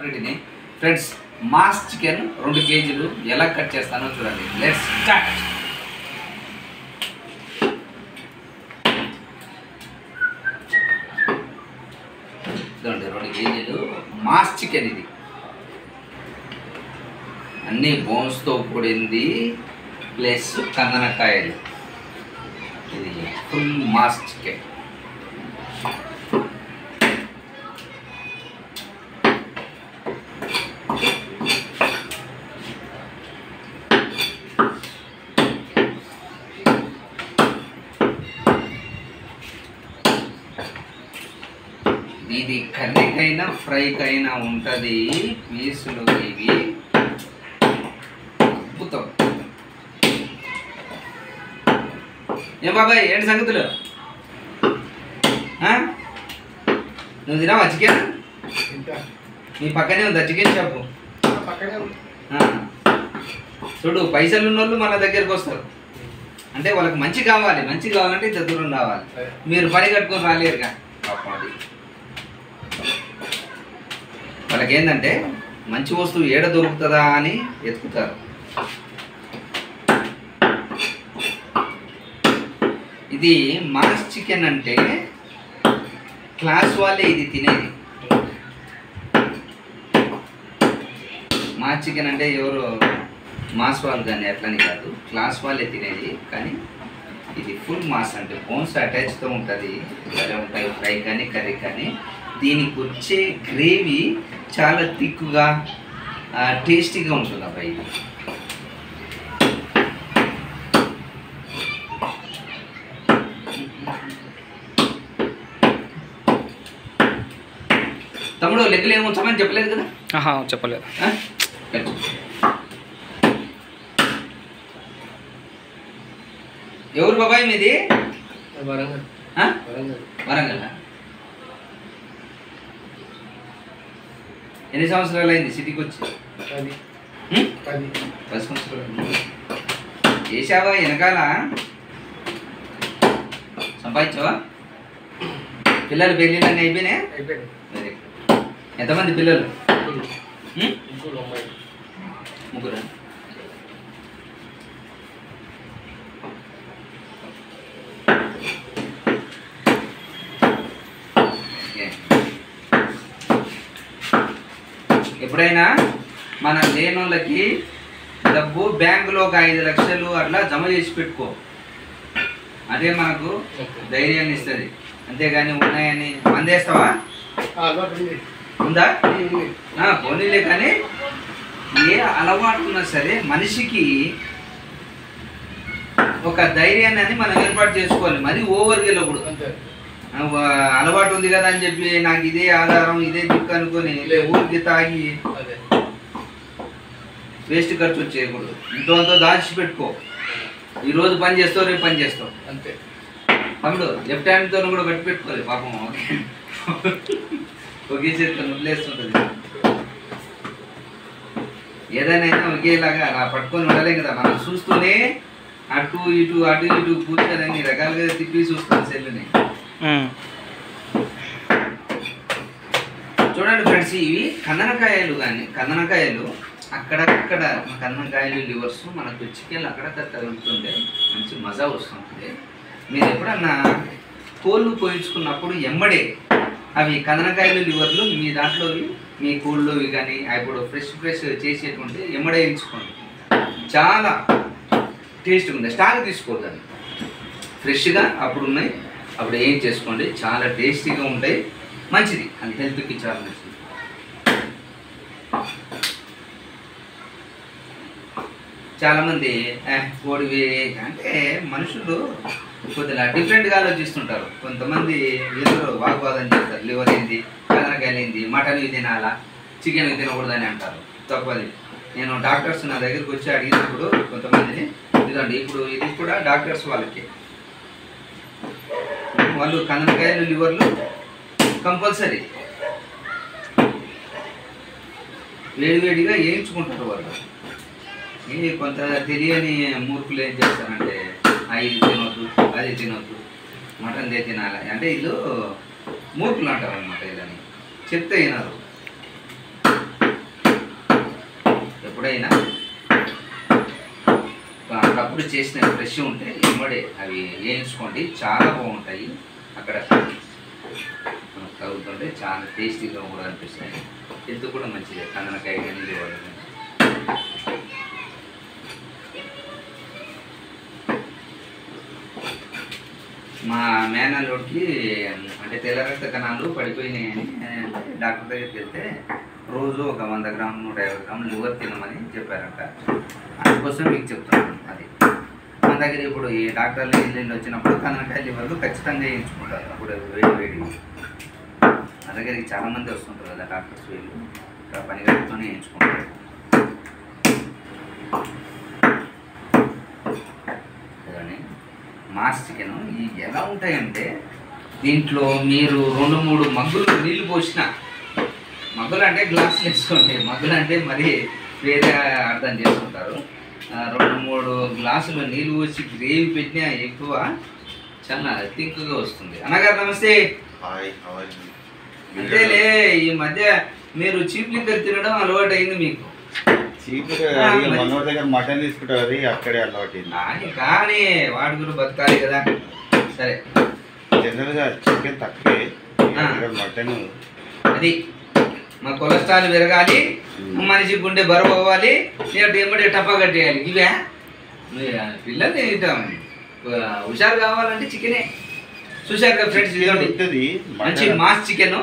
వీటిని friends mass chicken 2 కేజీలు ఎలా కట్ చేస్తానో చూడండి. Let's start. చూడండి 2 కేజీలు మాస్ చికెన్. ఇది అన్ని బోన్స్తో కూడింది ప్లస్ కందనకాయలు. ఇది ఫుల్ మాస్ చికెన్. ఇది కర్రీకైనా ఫ్రైకైనా ఉంటుంది. పీసులు ఇవి అద్భుతం. ఏం బాబాయ్ ఏంటి సంగతులు? నువ్వు తినావా చికెన్? మీ పక్కనే ఉందా చికెన్ షాపు? చూడు, పైసలు ఉన్న వాళ్ళు మన దగ్గరికి వస్తారు. అంటే వాళ్ళకి మంచి కావాలంటే ఇంత దూరం రావాలి. మీరు పని కట్టుకొని రాలేరుగా. పాపం వాళ్ళకి ఏంటంటే మంచి వస్తువు ఏడ దొరుకుతుందా అని ఎత్తుకుతారు. ఇది మాస్ చికెన్ అంటే క్లాస్ వాళ్ళే ఇది తినేది. మాస్ చికెన్ అంటే ఎవరు మాస్ వాళ్ళు కానీ అట్లని కాదు, క్లాస్ వాళ్ళే తినేది. కానీ ఇది ఫుల్ మాస్ అంటే బోన్స్ అటాచ్తో ఉంటుంది. ఇలా ఉంటాయి ఫ్రై కానీ కర్రీ కానీ. దీనికి వచ్చే గ్రేవీ చాలా థిక్గా టేస్టీగా ఉంటుంది అబ్బాయి. ఇది తమ్ముడు లెక్కలు ఏమి ఉంచామని చెప్పలేదు కదా? చెప్పలేదు. ఎవరు బాబాయ్ మీది? వరంగల్. వరంగల్. ఎన్ని సంవత్సరాలు అయింది సిటీకి వచ్చి? 10 సంవత్సరాలు. చేసావా వెనకాల? సంపాదించావా? పిల్లలు పెళ్ళిళ్ళన్నీ అయిపోయినాయి? Very good. ఎంతమంది పిల్లలు? 3. ఎప్పుడైనా మన లేనోళ్ళకి డబ్బు బ్యాంకులో ఒక 5 లక్షలు అట్లా జమ చేసి పెట్టుకో. అదే మనకు ధైర్యాన్ని ఇస్తుంది. అంతేగాని ఉన్నాయని మందేస్తావా? ఉందా? పోనీలే. కానీ ఏ అలవాటు ఉన్నా సరే మనిషికి ఒక ధైర్యాన్ని మనం ఏర్పాటు చేసుకోవాలి. మరి ఓవర్గా వెళ్ళకూడదు. అలవాటు ఉంది కదా అని చెప్పి నాకు ఇదే ఆధారం ఇదే దిక్కు అనుకొని ఊరికి తాగి వేస్ట్ ఖర్చు వచ్చేయకూడదు. ఇంట్లో దాచిపెట్టుకో. ఈరోజు పని చేస్తావు, రేపు పని చేస్తావు అంతే. తమ్ముడు లెఫ్ట్ హ్యాండ్తో కూడా కట్టి పెట్టుకోవాలి. పాపం ఒకే చేతితో వదిలేస్తుంటుంది. ఏదైనా ఒకేలాగా అలా పట్టుకొని ఉండలేం కదా. మనం చూస్తూనే అటు ఇటు కూర్చొని అన్ని రకాలుగా తిప్పి చూస్తాం సెల్లుని. చూడండి ఫ్రెండ్స్, ఇవి కందనకాయలు అక్కడక్కడ కందనకాయలు లివర్స్ మనకు చికెన్ అక్కడక్కడ తగులుతుంటే మంచి మజా వస్తుంటుంది. మీరు ఎప్పుడన్నా కోళ్ళు పోయించుకున్నప్పుడు ఎమ్మడే అవి కందనకాయలు లివర్లు మీ దాంట్లోవి మీ కోళ్ళవి కానీ ఇప్పుడు ఫ్రెష్ చేసేటువంటి ఎమ్మడే వేయించుకోండి. చాలా టేస్ట్గా ఉంది. స్టాక్ తీసుకోదండి, ఫ్రెష్గా అప్పుడు ఉన్నాయి. అప్పుడు ఏం చేసుకోండి, చాలా టేస్టీగా ఉంటాయి. మంచిది, అది హెల్త్కి చాలా మంచిది. చాలామంది కోడివి అంటే మనుషులు కొద్దిగా డిఫరెంట్గా ఆలోచిస్తుంటారు. కొంతమంది లివర్ వాగ్వాదం చేస్తారు. లివర్ ఏంది, కందనకాయలు ఏంది, మటన్ ఇది తినాలా, చికెన్ ఇది తినకూడదని అంటారు. తప్పది. నేను డాక్టర్స్ నా దగ్గరికి వచ్చి అడిగినప్పుడు కొంతమందిని ఇదండి, ఇప్పుడు ఇది కూడా డాక్టర్స్ వాళ్ళకి వాళ్ళు కందనకాయలు లివర్లు కంపల్సరీ వేడివేడిగా వేయించుకుంటారు వాళ్ళు. ఇది కొంత తెలియని మూర్ఖులు ఏం చేస్తారంటే ఇది తినొద్దు, అది తినొద్దు, మటన్ తినాలి అంటే వీళ్ళు మూర్ఖులు అంటారు అన్నమాట. ఇదని చెప్తే వినరు. ఎప్పుడైనా అప్పుడు చేసిన ఫ్రెష్ ఉంటే ఇమ్మడే అవి వేయించుకోండి, చాలా బాగుంటాయి. అక్కడ మనకు తగ్గుతుంటే చాలా టేస్టీగా కూడా అనిపిస్తాయి. హెల్త్ కూడా మంచిది. కందనకాయ కానీ లివర్ కానీ. మా మేనల్లుడికి అంటే తెల్ల రక్త కణాలు పడిపోయినాయని డాక్టర్ దగ్గరికి వెళ్తే రోజు ఒక 100 గ్రాములు 150 గ్రాములు లివర్ తినమని చెప్పారంట. అందుకోసం మీకు చెప్తున్నాను. అది మన దగ్గర ఇప్పుడు ఈ డాక్టర్లు ఇల్లు వచ్చినప్పుడు కందనకాయ లివర్లు ఖచ్చితంగా వేయించుకుంటారు. అప్పుడు వేడి మన దగ్గరికి చాలామంది వస్తుంటారు కదా డాక్టర్స్, వీళ్ళు ఇక్కడ పని గంటతోనే వేయించుకుంటారు. మాస్ చికెన్ ఇవి ఎలా ఉంటాయంటే దీంట్లో మీరు 2-3 మగ్గులు నీళ్ళు పోసిన, మగ్గులు అంటే గ్లాసులు వేసుకోండి, మగ్గులు అంటే మరి వేరే అర్థం చేసుకుంటారు. 2-3 గ్లాసులు నీళ్ళు పోసి గ్రేవీ పెట్టినా ఎక్కువ చాలా థిక్గా వస్తుంది. అన్నగారు నమస్తే. అంతేలే ఈ మధ్య మీరు చీప్ లిక్కర్ తినడం అలవాటు అయింది మీకు. మటన్ తీసుకుంటారు అక్కడే అలవాటు కానీ వాడు కూడా బతకాలి కదా. సరే జనరల్గా చికెన్ తక్కువే, మటన్ అది మా కొలెస్ట్రాల్ పెరగాలి, మనిషి గుండె బరువు అవ్వాలి, ఏమంటే టపా కట్టేయాలి. ఇవే పిల్లల్ని హుషారు కావాలంటే చికెనే. చూశారు కదా ఫ్రెండ్స్, ఇదండి మంచి మాస్ చికెన్.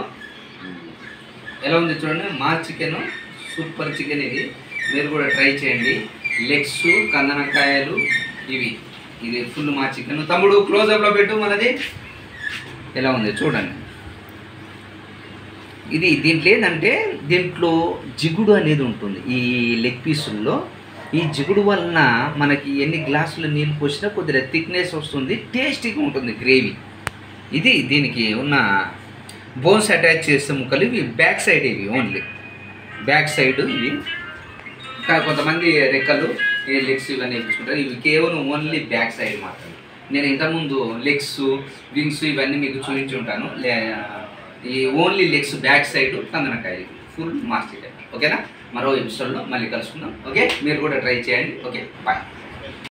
ఎలా ఉంది చూడండి, మాస్ చికెన్, సూపర్ చికెన్. ఇది మీరు కూడా ట్రై చేయండి. లెగ్స్, కందనకాయలు, ఇది ఫుల్ మా చికెన్. తమ్ముడు క్లోజప్లో పెట్టు మనది. ఎలా ఉంది చూడండి. ఇది దీంట్లో ఏంటంటే దీంట్లో జిగుడు అనేది ఉంటుంది ఈ లెగ్ పీసుల్లో. ఈ జిగుడు వలన మనకి ఎన్ని గ్లాసులు నీళ్ళు పోసినా కొద్దిగా థిక్నెస్ వస్తుంది, టేస్టీగా ఉంటుంది గ్రేవీ. ఇది దీనికి ఉన్న బోన్స్ అటాచ్ చేసే ముక్కలు ఇవి బ్యాక్ సైడ్, ఇవి ఓన్లీ బ్యాక్ సైడ్. ఇవి కొంతమంది రెక్కలు, లెగ్స్ ఇవన్నీ వేసుకుంటారు. ఇవి కేవలం ఓన్లీ బ్యాక్ సైడ్ మాత్రమే. నేను ఇంతకుముందు లెగ్స్, వింగ్స్ ఇవన్నీ మీకు చూపించి ఉంటాను. ఈ ఓన్లీ లెగ్స్ బ్యాక్ సైడ్ కందనకాయ ఫుల్ మాస్ చికెన్. ఓకేనా? మరో ఎపిసోడ్లో మళ్ళీ కలుసుకుందాం. ఓకే, మీరు కూడా ట్రై చేయండి. Okay, bye.